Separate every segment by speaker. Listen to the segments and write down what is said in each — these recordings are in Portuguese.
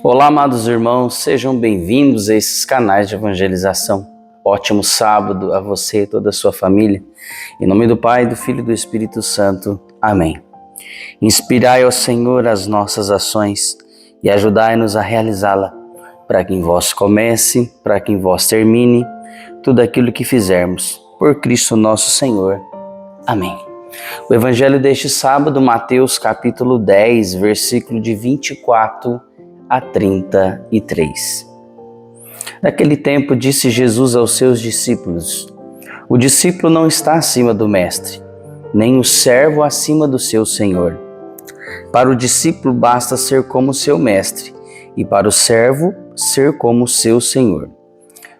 Speaker 1: Olá, amados irmãos, sejam bem-vindos a esses canais de evangelização. Ótimo sábado a você e toda a sua família. Em nome do Pai, do Filho e do Espírito Santo. Amém. Inspirai, ó Senhor, as nossas ações e ajudai-nos a realizá-la, para que em vós comece, para que em vós termine tudo aquilo que fizermos. Por Cristo nosso Senhor. Amém. O Evangelho deste sábado, Mateus capítulo 10, versículo de 24 a 33. Naquele tempo disse Jesus aos seus discípulos: o discípulo não está acima do mestre, nem o servo acima do seu senhor. Para o discípulo basta ser como seu mestre, e para o servo ser como seu senhor.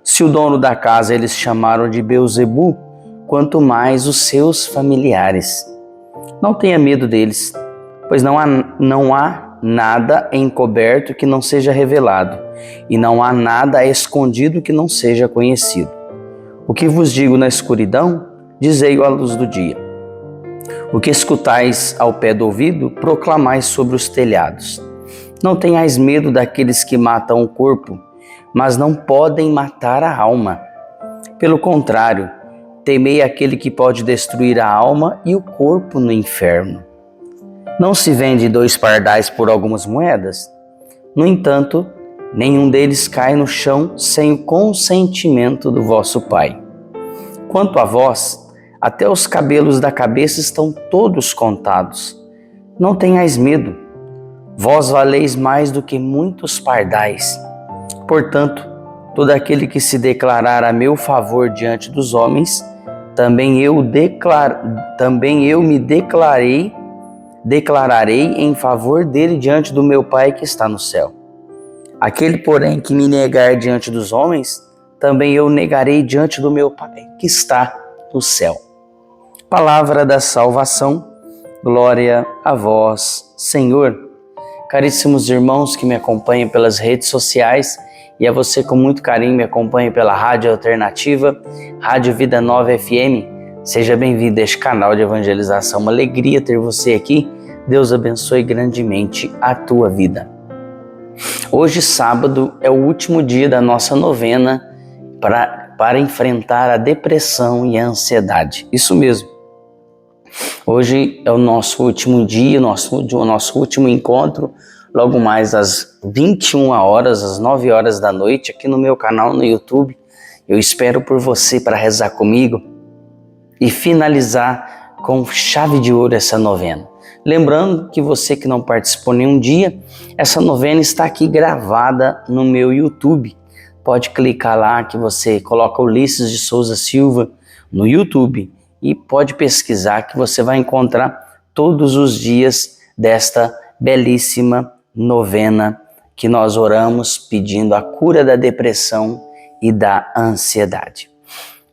Speaker 1: Se o dono da casa eles chamaram de Beelzebu, quanto mais os seus familiares. Não tenha medo deles, pois não há nada encoberto que não seja revelado, e não há nada escondido que não seja conhecido. O que vos digo na escuridão, dizei-o à luz do dia. O que escutais ao pé do ouvido, proclamais sobre os telhados. Não tenhais medo daqueles que matam o corpo, mas não podem matar a alma. Pelo contrário, temei aquele que pode destruir a alma e o corpo no inferno. Não se vende 2 pardais por algumas moedas? No entanto, nenhum deles cai no chão sem o consentimento do vosso Pai. Quanto a vós, até os cabelos da cabeça estão todos contados. Não tenhais medo, vós valeis mais do que muitos pardais. Portanto, todo aquele que se declarar a meu favor diante dos homens, também eu me declararei em favor dele diante do meu Pai que está no céu. Aquele, porém, que me negar diante dos homens, também eu negarei diante do meu Pai que está no céu. Palavra da salvação, glória a vós, Senhor. Caríssimos irmãos que me acompanham pelas redes sociais e a você com muito carinho me acompanha pela Rádio Alternativa, Rádio Vida Nova FM, seja bem-vindo a este canal de evangelização. Uma alegria ter você aqui. Deus abençoe grandemente a tua vida. Hoje, sábado, é o último dia da nossa novena para enfrentar a depressão e a ansiedade. Isso mesmo. Hoje é o nosso último dia, o nosso último encontro, logo mais às 21 horas, às 9 horas da noite, aqui no meu canal no YouTube. Eu espero por você para rezar comigo e finalizar com chave de ouro essa novena. Lembrando que você que não participou nenhum dia, essa novena está aqui gravada no meu YouTube. Pode clicar lá que você coloca Ulisses de Souza Silva no YouTube e pode pesquisar que você vai encontrar todos os dias desta belíssima novena que nós oramos pedindo a cura da depressão e da ansiedade.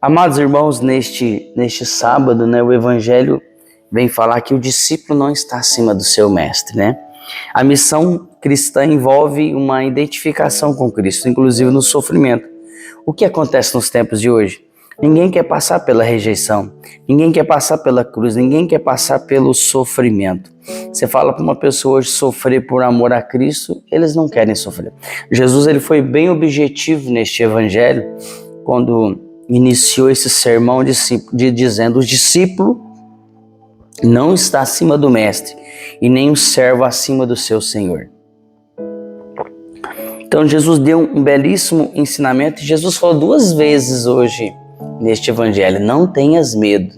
Speaker 1: Amados irmãos, neste sábado, o Evangelho vem falar que o discípulo não está acima do seu mestre, A missão cristã envolve uma identificação com Cristo, inclusive no sofrimento. O que acontece nos tempos de hoje? Ninguém quer passar pela rejeição, ninguém quer passar pela cruz, ninguém quer passar pelo sofrimento. Você fala para uma pessoa hoje sofrer por amor a Cristo, eles não querem sofrer. Jesus ele foi bem objetivo neste Evangelho, quando iniciou esse sermão dizendo: o discípulo não está acima do mestre e nem o servo acima do seu senhor. Então Jesus deu um belíssimo ensinamento e Jesus falou 2 vezes hoje neste Evangelho: não tenhas medo,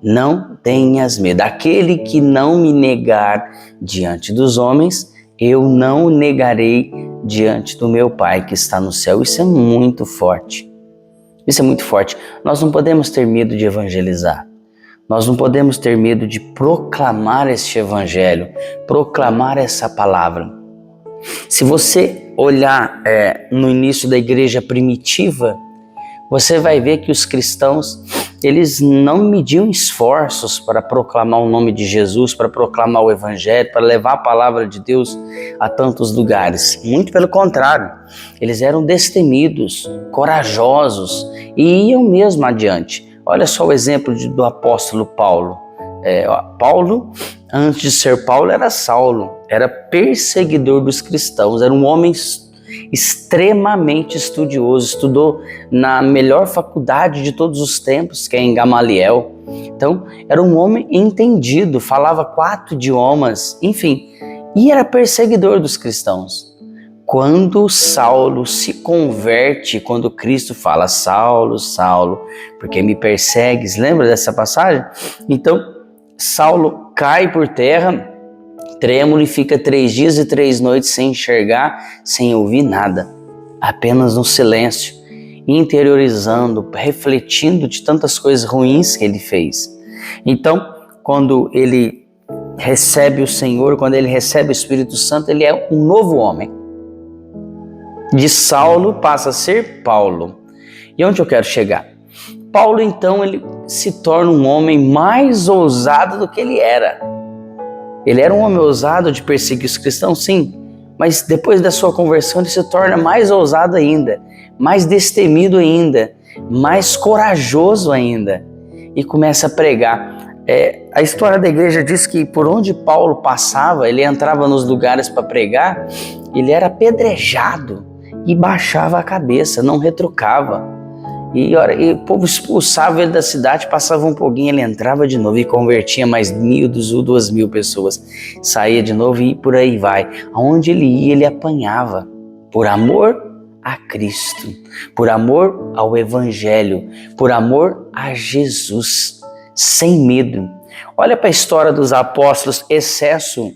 Speaker 1: Não tenhas medo. Aquele que não me negar diante dos homens, eu não o negarei diante do meu Pai que está no céu. Isso é muito forte. Isso é muito forte. Nós não podemos ter medo de evangelizar. Nós não podemos ter medo de proclamar este Evangelho, proclamar essa palavra. Se você olhar no início da igreja primitiva, você vai ver que os cristãos, eles não mediam esforços para proclamar o nome de Jesus, para proclamar o Evangelho, para levar a palavra de Deus a tantos lugares. Muito pelo contrário, eles eram destemidos, corajosos e iam mesmo adiante. Olha só o exemplo do apóstolo Paulo. Paulo, antes de ser Paulo, era Saulo, era perseguidor dos cristãos, era um homem extremamente estudioso, estudou na melhor faculdade de todos os tempos, que é em Gamaliel. Então, era um homem entendido, falava 4 idiomas, enfim, e era perseguidor dos cristãos. Quando Saulo se converte, quando Cristo fala, Saulo, Saulo, porque me persegues, lembra dessa passagem? Então, Saulo cai por terra, trêmulo, e fica 3 dias e 3 noites sem enxergar, sem ouvir nada, apenas no silêncio, interiorizando, refletindo de tantas coisas ruins que ele fez. Então, quando ele recebe o Senhor, quando ele recebe o Espírito Santo, ele é um novo homem. De Saulo passa a ser Paulo. E onde eu quero chegar? Paulo, então, ele se torna um homem mais ousado do que ele era. Ele era um homem ousado de perseguir os cristãos, sim, mas depois da sua conversão ele se torna mais ousado ainda, mais destemido ainda, mais corajoso ainda, e começa a pregar. A história da igreja diz que por onde Paulo passava, ele entrava nos lugares para pregar, ele era apedrejado e baixava a cabeça, não retrucava. E o povo expulsava ele da cidade, passava um pouquinho, ele entrava de novo e convertia mais 1.000, 2.000 pessoas. Saía de novo e por aí vai. Aonde ele ia, ele apanhava. Por amor a Cristo, por amor ao Evangelho, por amor a Jesus, sem medo. Olha para a história dos apóstolos, exceto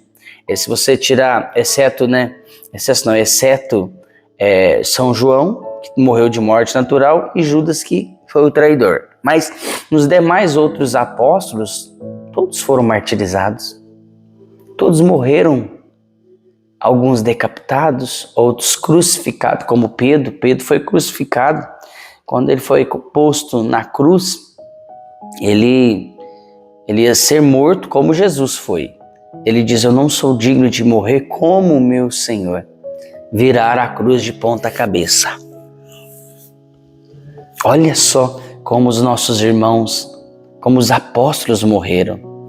Speaker 1: São João, que morreu de morte natural, e Judas, que foi o traidor. Mas nos demais outros apóstolos, todos foram martirizados. Todos morreram, alguns decapitados, outros crucificados, como Pedro. Pedro foi crucificado. Quando ele foi posto na cruz, ele ia ser morto como Jesus foi. Ele diz, eu não sou digno de morrer como o meu Senhor. Virar a cruz de ponta cabeça. Olha só como os nossos irmãos, como os apóstolos morreram.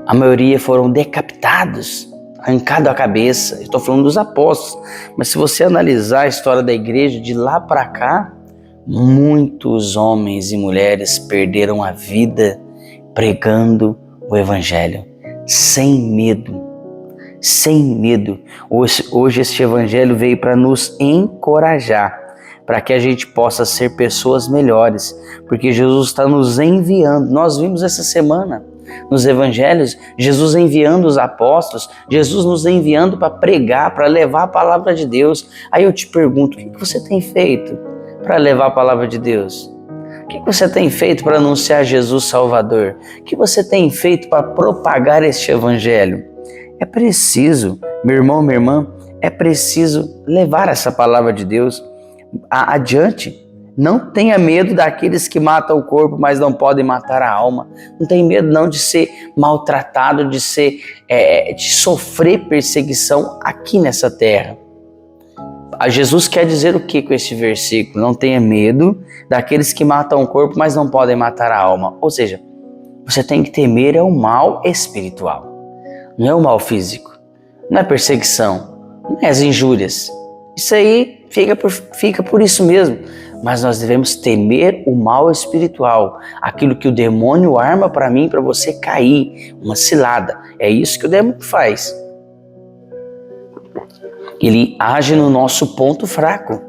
Speaker 1: A maioria foram decapitados, arrancado a cabeça. Estou falando dos apóstolos, mas se você analisar a história da igreja de lá para cá, muitos homens e mulheres perderam a vida pregando o Evangelho, sem medo. Sem medo. Hoje este Evangelho veio para nos encorajar, para que a gente possa ser pessoas melhores, porque Jesus está nos enviando. Nós vimos essa semana nos Evangelhos, Jesus enviando os apóstolos, Jesus nos enviando para pregar, para levar a palavra de Deus. Aí eu te pergunto, o que você tem feito para levar a palavra de Deus? O que você tem feito para anunciar Jesus Salvador? O que você tem feito para propagar este Evangelho? É preciso, meu irmão, minha irmã, é preciso levar essa palavra de Deus adiante. Não tenha medo daqueles que matam o corpo, mas não podem matar a alma. Não tenha medo não de ser maltratado, de sofrer perseguição aqui nessa terra. Jesus quer dizer o que com este versículo? Não tenha medo daqueles que matam o corpo, mas não podem matar a alma. Ou seja, você tem que temer o mal espiritual. Não é o mal físico, não é perseguição, não é as injúrias. Isso aí fica por isso mesmo. Mas nós devemos temer o mal espiritual, aquilo que o demônio arma para mim, para você cair, uma cilada. É isso que o demônio faz. Ele age no nosso ponto fraco.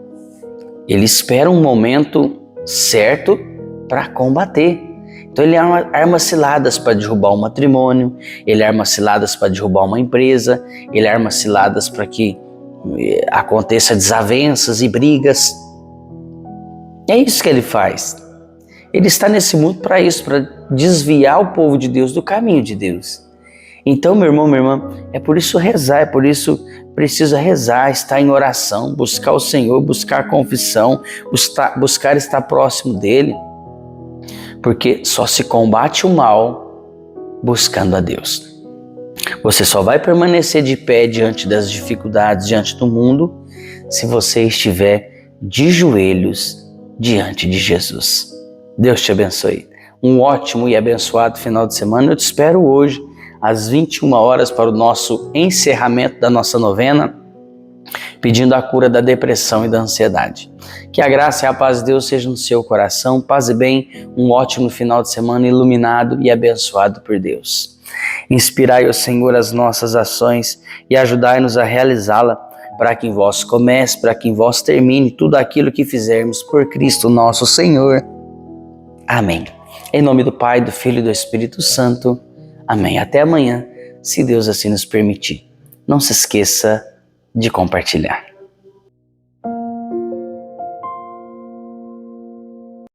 Speaker 1: Ele espera um momento certo para combater. Então ele arma ciladas para derrubar um matrimônio, ele arma ciladas para derrubar uma empresa, ele arma ciladas para que aconteça desavenças e brigas. É isso que ele faz. Ele está nesse mundo para isso, para desviar o povo de Deus do caminho de Deus. Então, meu irmão, minha irmã, é por isso rezar, é por isso precisa rezar, estar em oração, buscar o Senhor, buscar confissão, buscar estar próximo dele. Porque só se combate o mal buscando a Deus. Você só vai permanecer de pé diante das dificuldades, diante do mundo, se você estiver de joelhos diante de Jesus. Deus te abençoe. um ótimo e abençoado final de semana. Eu te espero hoje, às 21 horas, para o nosso encerramento da nossa novena, pedindo a cura da depressão e da ansiedade. Que a graça e a paz de Deus sejam no seu coração. Paz e bem, um ótimo final de semana iluminado e abençoado por Deus. Inspirai, ó Senhor, as nossas ações e ajudai-nos a realizá-la, para que em vós comece, para que em vós termine tudo aquilo que fizermos por Cristo nosso Senhor. Amém. Em nome do Pai, do Filho e do Espírito Santo. Amém. Até amanhã, se Deus assim nos permitir. Não se esqueça de compartilhar.